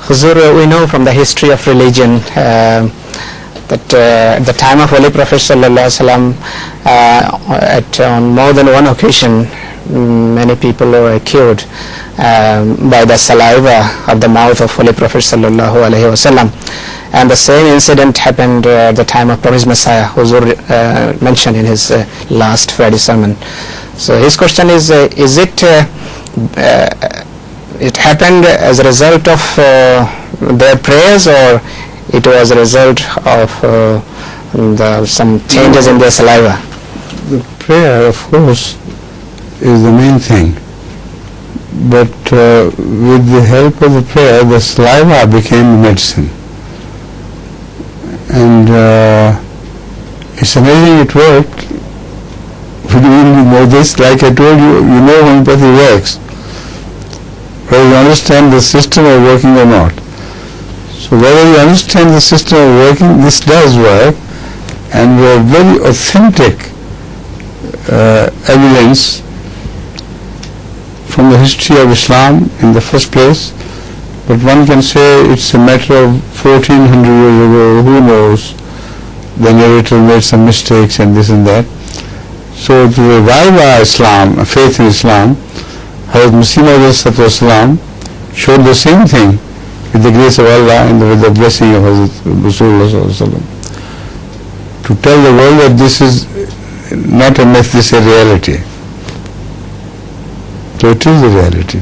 Huzur, we know from the history of religion that at the time of Holy Prophet sallallahu alaihi wasallam, on more than one occasion, many people were cured by the saliva of the mouth of Holy Prophet sallallahu alaihi wasallam. And the same incident happened at the time of promised Messiah, Huzur mentioned in his last Friday sermon. So his question is it happened as a result of their prayers, or it was a result of some changes in their saliva? The prayer, of course, is the main thing. But with the help of the prayer, the saliva became medicine. And it's amazing it worked. We didn't know this. Like I told you, you know homeopathy works, whether you understand the system of working or not. So whether you understand the system of working, this does work, and we have very authentic evidence from the history of Islam in the first place. But one can say it's a matter of 1400 years ago, who knows, the narrator made some mistakes and this and that. So to revive our Islam, faith in Islam, Hazrat Muslim showed the same thing with the grace of Allah and with the blessing of Hazrat Rasulullah, to tell the world that this is not a myth, this is a reality. So it is a reality.